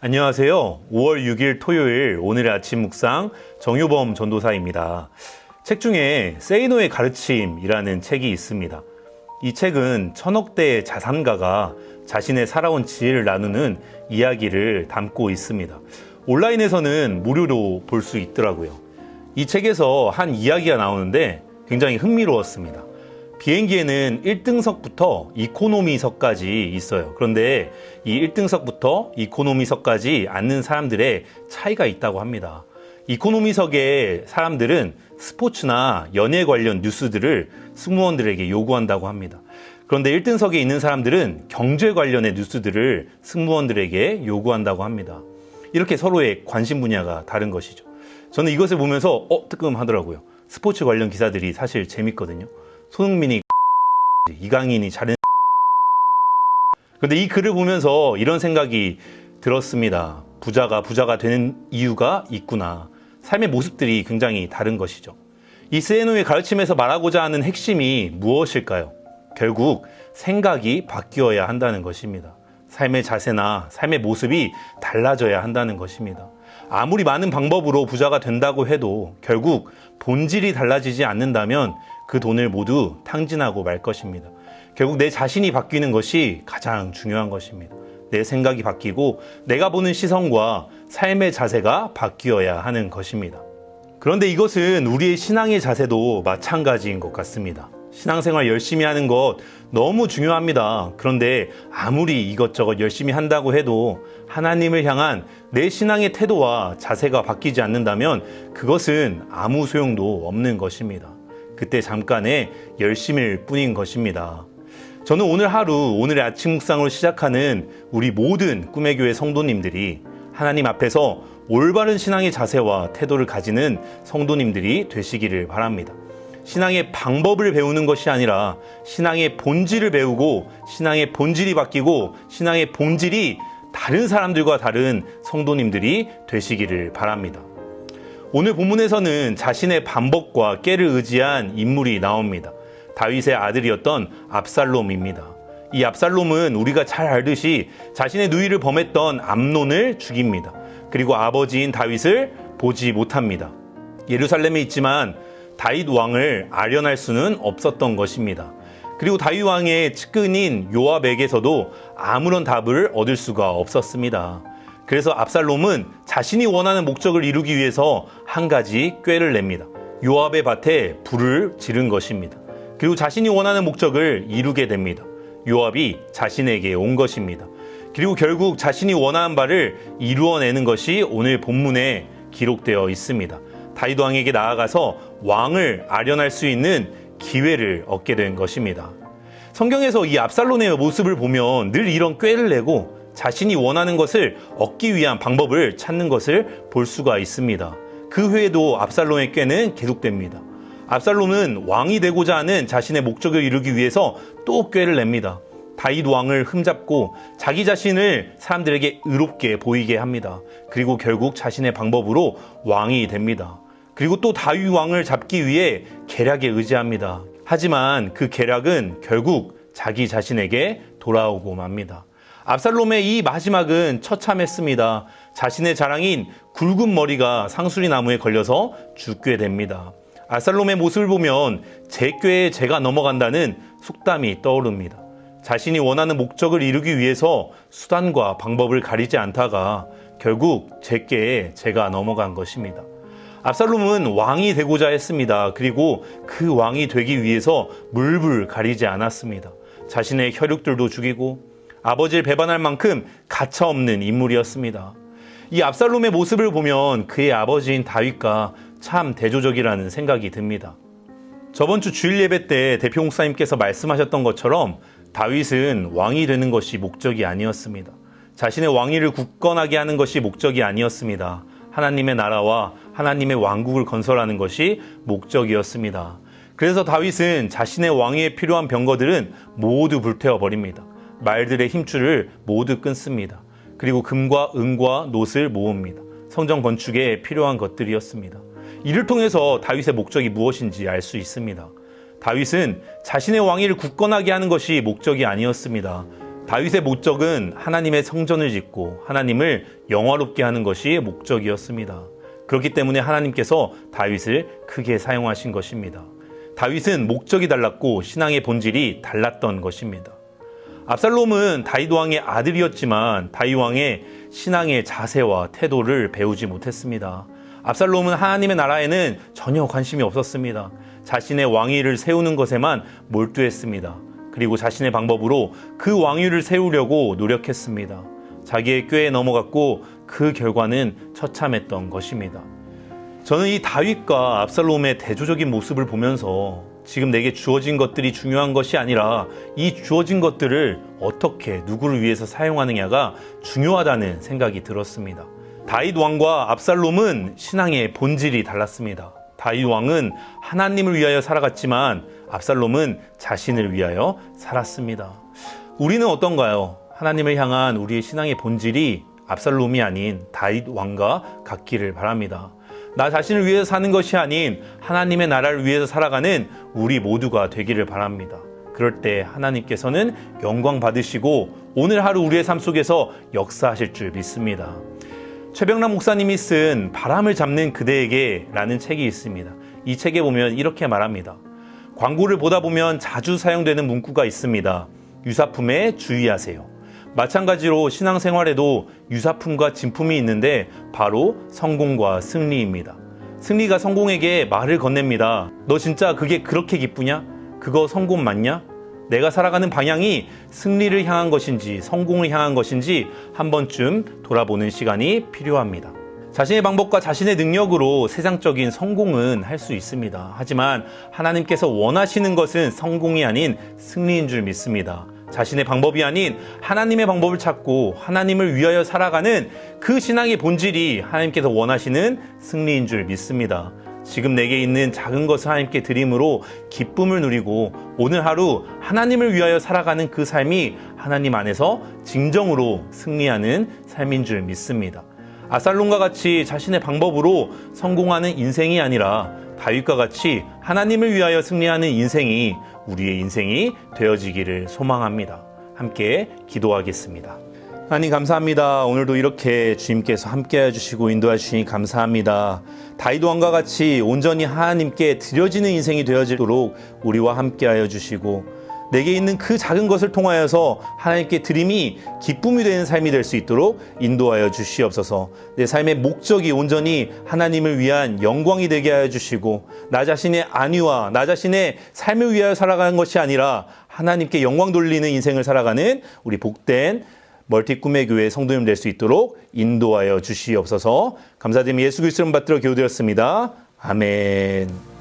안녕하세요. 5월 6일 토요일 오늘의 아침 묵상 정효범 전도사입니다. 책 중에 세이노의 가르침이라는 책이 있습니다. 이 책은 천억대의 자산가가 자신의 살아온 지혜를 나누는 이야기를 담고 있습니다. 온라인에서는 무료로 볼 수 있더라고요. 이 책에서 한 이야기가 나오는데 굉장히 흥미로웠습니다. 비행기에는 1등석부터 이코노미석까지 있어요. 그런데 이 1등석부터 이코노미석까지 앉는 사람들의 차이가 있다고 합니다. 이코노미석의 사람들은 스포츠나 연예 관련 뉴스들을 승무원들에게 요구한다고 합니다. 그런데 1등석에 있는 사람들은 경제 관련의 뉴스들을 승무원들에게 요구한다고 합니다. 이렇게 서로의 관심 분야가 다른 것이죠. 저는 이것을 보면서 뜨끔하더라고요. 스포츠 관련 기사들이 사실 재밌거든요. 손흥민이 이강인이 잘했. 그런데 이 글을 보면서 이런 생각이 들었습니다. 부자가 되는 이유가 있구나. 삶의 모습들이 굉장히 다른 것이죠. 이 세이노의 가르침에서 말하고자 하는 핵심이 무엇일까요? 결국 생각이 바뀌어야 한다는 것입니다. 삶의 자세나 삶의 모습이 달라져야 한다는 것입니다. 아무리 많은 방법으로 부자가 된다고 해도 결국 본질이 달라지지 않는다면 그 돈을 모두 탕진하고 말 것입니다. 결국 내 자신이 바뀌는 것이 가장 중요한 것입니다. 내 생각이 바뀌고 내가 보는 시선과 삶의 자세가 바뀌어야 하는 것입니다. 그런데 이것은 우리의 신앙의 자세도 마찬가지인 것 같습니다. 신앙생활 열심히 하는 것 너무 중요합니다. 그런데 아무리 이것저것 열심히 한다고 해도 하나님을 향한 내 신앙의 태도와 자세가 바뀌지 않는다면 그것은 아무 소용도 없는 것입니다. 그때 잠깐의 열심일 뿐인 것입니다. 저는 오늘 하루, 오늘의 아침 묵상으로 시작하는 우리 모든 꿈의 교회 성도님들이 하나님 앞에서 올바른 신앙의 자세와 태도를 가지는 성도님들이 되시기를 바랍니다. 신앙의 방법을 배우는 것이 아니라 신앙의 본질을 배우고 신앙의 본질이 바뀌고 신앙의 본질이 다른 사람들과 다른 성도님들이 되시기를 바랍니다. 오늘 본문에서는 자신의 반복과 깨를 의지한 인물이 나옵니다. 다윗의 아들이었던 압살롬입니다. 이 압살롬은 우리가 잘 알듯이 자신의 누이를 범했던 암논을 죽입니다. 그리고 아버지인 다윗을 보지 못합니다. 예루살렘에 있지만 다윗 왕을 아련할 수는 없었던 것입니다. 그리고 다윗 왕의 측근인 요압에게서도 아무런 답을 얻을 수가 없었습니다. 그래서 압살롬은 자신이 원하는 목적을 이루기 위해서 한 가지 꾀를 냅니다. 요압의 밭에 불을 지른 것입니다. 그리고 자신이 원하는 목적을 이루게 됩니다. 요압이 자신에게 온 것입니다. 그리고 결국 자신이 원하는 바를 이루어내는 것이 오늘 본문에 기록되어 있습니다. 다윗 왕에게 나아가서 왕을 아련할 수 있는 기회를 얻게 된 것입니다. 성경에서 이 압살롬의 모습을 보면 늘 이런 꾀를 내고 자신이 원하는 것을 얻기 위한 방법을 찾는 것을 볼 수가 있습니다. 그 후에도 압살롬의 꾀는 계속됩니다. 압살롬은 왕이 되고자 하는 자신의 목적을 이루기 위해서 또 꾀를 냅니다. 다윗 왕을 흠잡고 자기 자신을 사람들에게 의롭게 보이게 합니다. 그리고 결국 자신의 방법으로 왕이 됩니다. 그리고 또 다윗 왕을 잡기 위해 계략에 의지합니다. 하지만 그 계략은 결국 자기 자신에게 돌아오고 맙니다. 압살롬의 이 마지막은 처참했습니다. 자신의 자랑인 굵은 머리가 상수리 나무에 걸려서 죽게 됩니다. 압살롬의 모습을 보면 제 꾀에 제가 넘어간다는 속담이 떠오릅니다. 자신이 원하는 목적을 이루기 위해서 수단과 방법을 가리지 않다가 결국 제 꾀에 제가 넘어간 것입니다. 압살롬은 왕이 되고자 했습니다. 그리고 그 왕이 되기 위해서 물불 가리지 않았습니다. 자신의 혈육들도 죽이고 아버지를 배반할 만큼 가차없는 인물이었습니다. 이 압살롬의 모습을 보면 그의 아버지인 다윗과 참 대조적이라는 생각이 듭니다. 저번 주 주일 예배 때 대표 목사님께서 말씀하셨던 것처럼 다윗은 왕이 되는 것이 목적이 아니었습니다. 자신의 왕위를 굳건하게 하는 것이 목적이 아니었습니다. 하나님의 나라와 하나님의 왕국을 건설하는 것이 목적이었습니다. 그래서 다윗은 자신의 왕위에 필요한 병거들은 모두 불태워 버립니다. 말들의 힘줄을 모두 끊습니다. 그리고 금과 은과 놋을 모읍니다. 성전 건축에 필요한 것들이었습니다. 이를 통해서 다윗의 목적이 무엇인지 알 수 있습니다. 다윗은 자신의 왕위를 굳건하게 하는 것이 목적이 아니었습니다. 다윗의 목적은 하나님의 성전을 짓고 하나님을 영화롭게 하는 것이 목적이었습니다. 그렇기 때문에 하나님께서 다윗을 크게 사용하신 것입니다. 다윗은 목적이 달랐고 신앙의 본질이 달랐던 것입니다. 압살롬은 다윗 왕의 아들이었지만 다윗 왕의 신앙의 자세와 태도를 배우지 못했습니다. 압살롬은 하나님의 나라에는 전혀 관심이 없었습니다. 자신의 왕위를 세우는 것에만 몰두했습니다. 그리고 자신의 방법으로 그 왕위를 세우려고 노력했습니다. 자기의 꾀에 넘어갔고 그 결과는 처참했던 것입니다. 저는 이 다윗과 압살롬의 대조적인 모습을 보면서 지금 내게 주어진 것들이 중요한 것이 아니라 이 주어진 것들을 어떻게 누구를 위해서 사용하느냐가 중요하다는 생각이 들었습니다. 다윗 왕과 압살롬은 신앙의 본질이 달랐습니다. 다윗 왕은 하나님을 위하여 살아갔지만 압살롬은 자신을 위하여 살았습니다. 우리는 어떤가요? 하나님을 향한 우리의 신앙의 본질이 압살롬이 아닌 다윗 왕과 같기를 바랍니다. 나 자신을 위해서 사는 것이 아닌 하나님의 나라를 위해서 살아가는 우리 모두가 되기를 바랍니다. 그럴 때 하나님께서는 영광 받으시고 오늘 하루 우리의 삶 속에서 역사하실 줄 믿습니다. 최병남 목사님이 쓴 바람을 잡는 그대에게 라는 책이 있습니다. 이 책에 보면 이렇게 말합니다. 광고를 보다 보면 자주 사용되는 문구가 있습니다. 유사품에 주의하세요. 마찬가지로 신앙생활에도 유사품과 진품이 있는데 바로 성공과 승리입니다. 승리가 성공에게 말을 건넵니다. 너 진짜 그게 그렇게 기쁘냐? 그거 성공 맞냐? 내가 살아가는 방향이 승리를 향한 것인지 성공을 향한 것인지 한 번쯤 돌아보는 시간이 필요합니다. 자신의 방법과 자신의 능력으로 세상적인 성공은 할 수 있습니다. 하지만 하나님께서 원하시는 것은 성공이 아닌 승리인 줄 믿습니다. 자신의 방법이 아닌 하나님의 방법을 찾고 하나님을 위하여 살아가는 그 신앙의 본질이 하나님께서 원하시는 승리인 줄 믿습니다. 지금 내게 있는 작은 것을 하나님께 드림으로 기쁨을 누리고 오늘 하루 하나님을 위하여 살아가는 그 삶이 하나님 안에서 진정으로 승리하는 삶인 줄 믿습니다. 압살롬과 같이 자신의 방법으로 성공하는 인생이 아니라 다윗과 같이 하나님을 위하여 승리하는 인생이 우리의 인생이 되어지기를 소망합니다. 함께 기도하겠습니다. 하나님 감사합니다. 오늘도 이렇게 주님께서 함께해 주시고 인도해 주시니 감사합니다. 다윗 왕과 같이 온전히 하나님께 드려지는 인생이 되어지도록 우리와 함께하여 주시고 내게 있는 그 작은 것을 통하여서 하나님께 드림이 기쁨이 되는 삶이 될 수 있도록 인도하여 주시옵소서. 내 삶의 목적이 온전히 하나님을 위한 영광이 되게 하여 주시고 나 자신의 안위와 나 자신의 삶을 위하여 살아가는 것이 아니라 하나님께 영광 돌리는 인생을 살아가는 우리 복된 멀티 꿈의 교회 성도님 될 수 있도록 인도하여 주시옵소서. 감사드리며 예수 그리스도를 받들어 기도드렸습니다. 아멘.